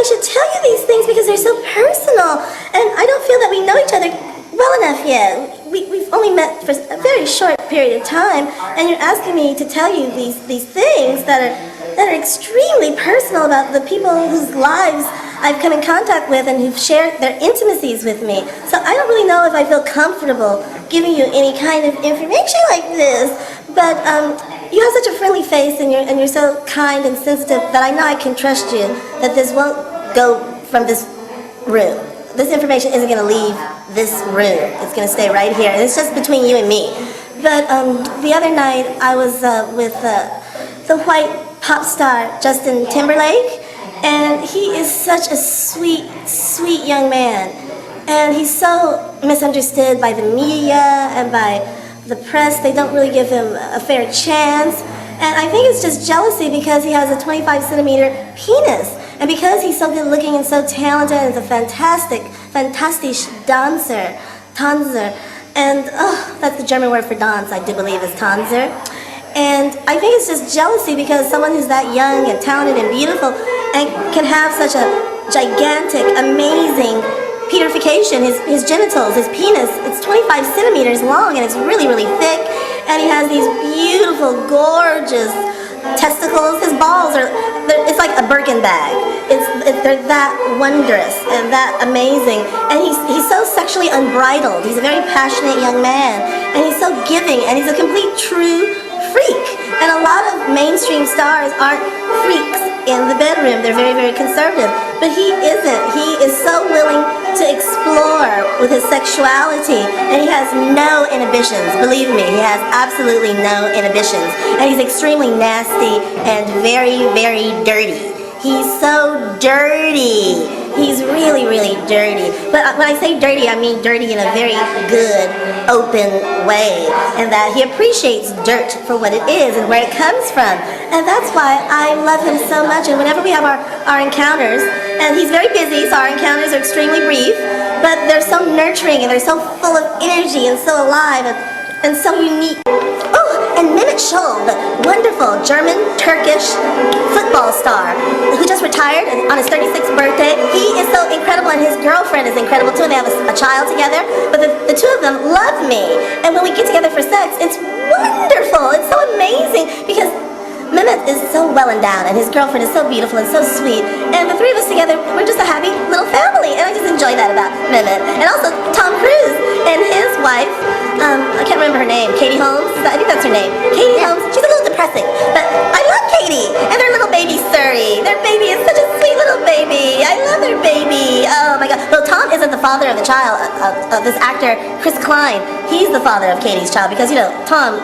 should tell you these things because they're so personal, and I don't feel that we know each other well enough yet. We've only met for a very short period of time, and you're asking me to tell you these things that are extremely personal about the people whose lives I've come in contact with and who've shared their intimacies with me. So I don't really know if I feel comfortable giving you any kind of information like this, but you have such a friendly face, and you're so kind and sensitive that I know I can trust you, that this won't go from this room. This information isn't going to leave this room. It's going to stay right here, and it's just between you and me. But the other night I was with the white pop star Justin Timberlake, and he is such a sweet, sweet young man, and he's so misunderstood by the media and by the press. They don't really give him a fair chance, and I think it's just jealousy because he has a 25-centimeter penis, and because he's so good looking and so talented and is a fantastic dancer, Tanzer, and that's the German word for dance, I do believe, is Tanzer. And I think it's just jealousy because someone who's that young and talented and beautiful and can have such a gigantic, amazing purification, his genitals, his penis, it's 25 centimeters long and it's really, really thick, and he has these beautiful, gorgeous testicles. His balls it's like a Birkin bag. They're that wondrous and that amazing, and he's so sexually unbridled. He's a very passionate young man, and he's so giving, and he's a complete true freak. And a lot of mainstream stars aren't freaks in the bedroom. They're very, very conservative. But he isn't. He is so willing to explore with his sexuality, and he has no inhibitions. Believe me, he has absolutely no inhibitions. And he's extremely nasty and very, very dirty. He's so dirty. He's really, really dirty. But when I say dirty, I mean dirty in a very good, open way. And that he appreciates dirt for what it is and where it comes from. And that's why I love him so much. And whenever we have our encounters, and he's very busy, so our encounters are extremely brief, but they're so nurturing and they're so full of energy and so alive and so unique. Oh, and Mehmet Scholl, the wonderful German-Turkish football star who just retired on his 36th birthday. He is so incredible, and his girlfriend is incredible too, and they have a child together. But the two of them love me, and when we get together for sex, it's wonderful. It's so amazing because Mehmet is so well endowed, and his girlfriend is so beautiful and so sweet, and the three of us together, we're just a happy little family, and I just enjoy that about Mehmet. And also Tom Cruise and his wife, I can't remember her name, Katie Holmes, I think that's her name. Katie Holmes, she's a little depressing, but I love Katie, and their little baby Surrey. Their baby is such a sweet little baby. I love their baby. Oh my God. Well, Tom isn't the father of the child, of this actor, Chris Klein. He's the father of Katie's child because, you know, Tom,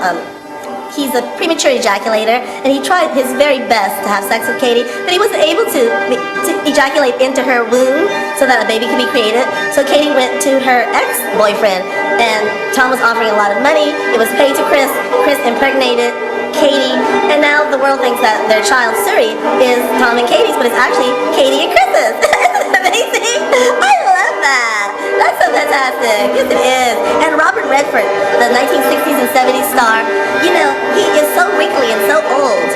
he's a premature ejaculator, and he tried his very best to have sex with Katie, but he wasn't able to ejaculate into her womb so that a baby could be created. So Katie went to her ex-boyfriend, and Tom was offering a lot of money. It was paid to Chris. Chris impregnated Katie, and now the world thinks that their child, Surrey, is Tom and Katie's, but it's actually Katie and Chris's. Isn't that amazing? I love that. That's so fantastic. Yes, it is. And Robert Redford, the 1960s and 70s star, you know, he is so wrinkly and so old,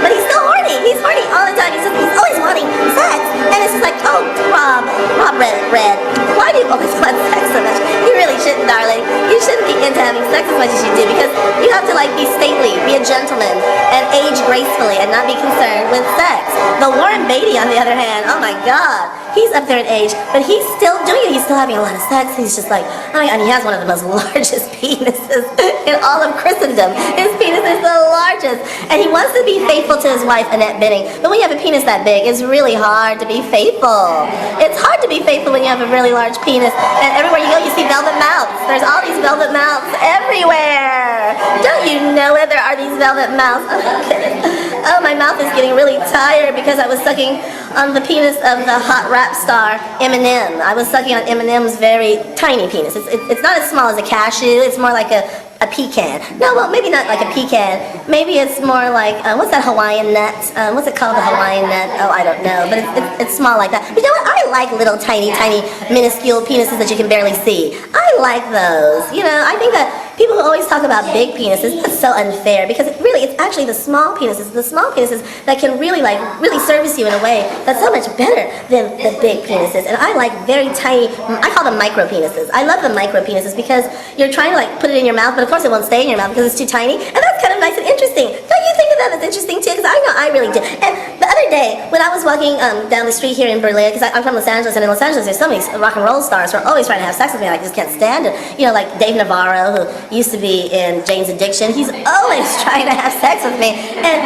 but he's still horny. He's horny all the time. He's always wanting sex. And it's just like, oh, Rob Red, why do you always want sex so much? You really shouldn't, darling. You shouldn't be into having sex as much as you do, because you have to, like, be stately, be a gentleman, and age gracefully, and not be concerned with sex. The Warren Beatty, on the other hand, oh my God, he's up there in age, but he's still doing it. He's still having a lot of sex. He's just like, oh my God, and he has one of the most largest penises in all of Christendom. His penis is the largest, and he wants to be faithful to his wife, Annette Bening. But when you have a penis that big, it's really hard to be faithful. It's hard to be faithful when you have a really large penis, and everywhere you go, you see velvet mouths. There's all these velvet mouths everywhere. Don't you know it? There are these velvet mouths. Oh my goodness. Oh, my mouth is getting really tired because I was sucking on the penis of the hot rap star Eminem. I was sucking on Eminem's very tiny penis. It's not as small as a cashew. It's more like a pecan. No, well, maybe not like a pecan. Maybe it's more like, what's that Hawaiian nut? What's it called, the Hawaiian nut? Oh, I don't know, but it's small like that. But you know what? I like little tiny, minuscule penises that you can barely see. I like those. You know, I think that people who always talk about big penises, that's so unfair because it's actually the small penises that can really service you in a way that's so much better than the big penises. And I like very tiny, I call them micro penises. I love the micro penises because you're trying to put it in your mouth, but of course it won't stay in your mouth because it's too tiny. And that's kind of nice and interesting. Don't you think that that's interesting too? Because I know I really do. And the other day, when I was walking down the street here in Berlin, because I'm from Los Angeles, and in Los Angeles there's so many rock and roll stars who are always trying to have sex with me, I just can't stand it. You know, like Dave Navarro, who used to be in Jane's Addiction, he's always trying to have sex with me. And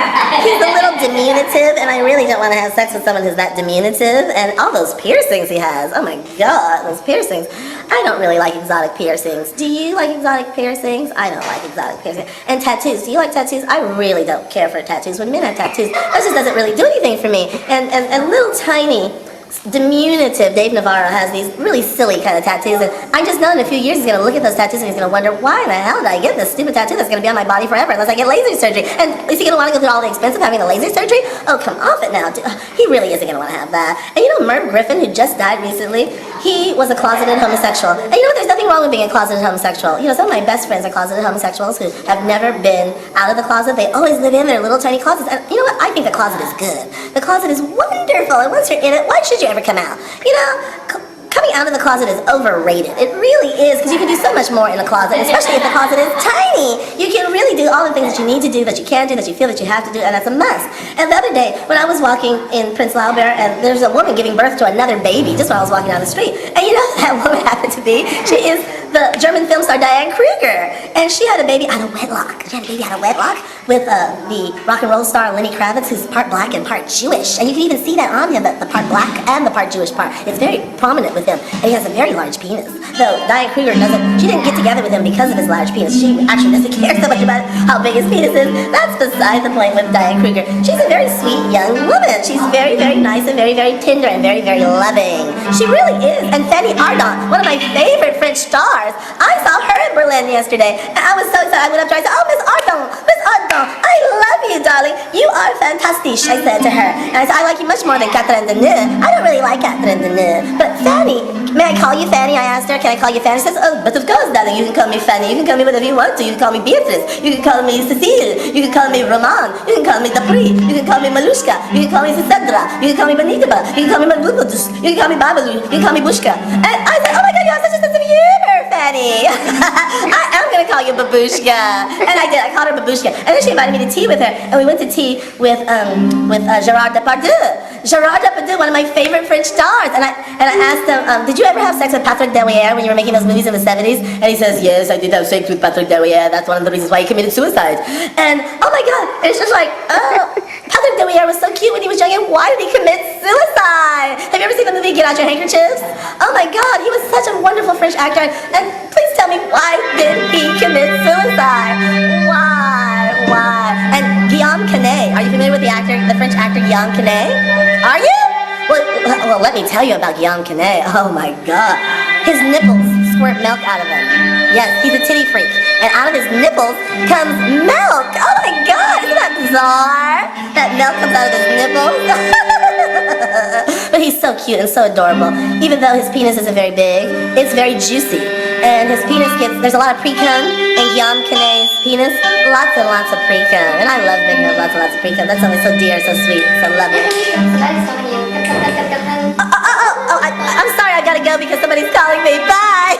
he's a little diminutive, and I really don't want to have sex with someone who's that diminutive. And all those piercings he has, oh my God, those piercings. I don't really like exotic piercings. Do you like exotic piercings? I don't like exotic piercings. And tattoos, do you like tattoos? I really don't care for tattoos. When men have tattoos, that just doesn't really do anything for me. And little tiny, diminutive Dave Navarro has these really silly kind of tattoos, and I just know in a few years he's going to look at those tattoos and he's going to wonder, why in the hell did I get this stupid tattoo that's going to be on my body forever unless I get laser surgery? And is he going to want to go through all the expense of having the laser surgery? Oh, come off it now. He really isn't going to want to have that. And you know Merv Griffin, who just died recently, he was a closeted homosexual. And you know what, there's nothing wrong with being a closeted homosexual. You know, some of my best friends are closeted homosexuals who have never been out of the closet. They always live in their little tiny closets. And you know what, I think the closet is good. The closet is wonderful, and once you're in it, why should you ever come out? You know, coming out of the closet is overrated. It really is, because you can do so much more in the closet, especially if the closet is tiny. You can really do all the things that you need to do, that you can do, that you feel that you have to do, and that's a must. And the other day, when I was walking in Prince Albert, and there's a woman giving birth to another baby, just when I was walking down the street. And you know who that woman happened to be? She is the German film star Diane Kruger. And she had a baby out of wedlock. She had a baby out of wedlock with the rock and roll star Lenny Kravitz, who's part black and part Jewish. And you can even see that on him, the part black and the part Jewish part. It's very prominent with him. And he has a very large penis. Though Diane Kruger she didn't get together with him because of his large penis. She actually doesn't care so much about how big his penis is. That's beside the point with Diane Kruger. She's a very sweet young woman. She's very, very nice and very, very tender and very, very loving. She really is. And Fanny Ardant, one of my favorite French stars, I saw her in Berlin yesterday. And I was so excited. I went up to her and I said, "Oh, Miss Ardant, I love you, darling. You are fantastic," I said to her. And I said, "I like you much more than Catherine Deneuve. I don't really like Catherine Deneuve. But Fanny, may I call you Fanny?" I asked her. "Can I call you Fanny?" She says, "Oh, but of course, darling, you can call me Fanny. You can call me whatever you want to. You can call me Beatrice. You can call me Cecile. You can call me Roman. You can call me Dapri. You can call me Malushka. You can call me Sandra. You can call me Benitaba. You can call me Malbubudus. You can call me Babalu. You can call me Bushka." And I said, "Oh my God, you have such a sense of humor, Fanny." I am going to call you Babushka. And I did. I called her Babushka. And then she invited me to tea with her. And we went to tea with Gerard Depardieu. Gerard Depardieu, one of my favorite French stars. And I asked him, "Did you ever have sex with Patrick Derouier when you were making those movies in the 70s? And he says, "Yes, I did have sex with Patrick Derouier. That's one of the reasons why he committed suicide." And oh my God, it's just like, oh, Patrick Derouier was so cute when he was young, and why did he commit suicide? Have you ever seen the movie Get Out Your Handkerchiefs? Oh my God, he was such a wonderful French actor. And please tell me, why did he commit suicide? Why? And Guillaume Canet, are you familiar with the French actor Guillaume Canet? Are you? Well, let me tell you about Guillaume Canet. Oh my God. His nipples squirt milk out of him. Yes, he's a titty freak. And out of his nipples comes milk. Oh my God, isn't that bizarre? That milk comes out of his nipples. But he's so cute and so adorable. Even though his penis isn't very big, it's very juicy. And his penis there's a lot of pre-cum in Guillaume Canet's penis. Lots and lots of pre-cum. And I love big milk, lots and lots of pre-cum. That's something so dear, so sweet, so lovely. I'm sorry, I gotta go because somebody's calling me. Bye!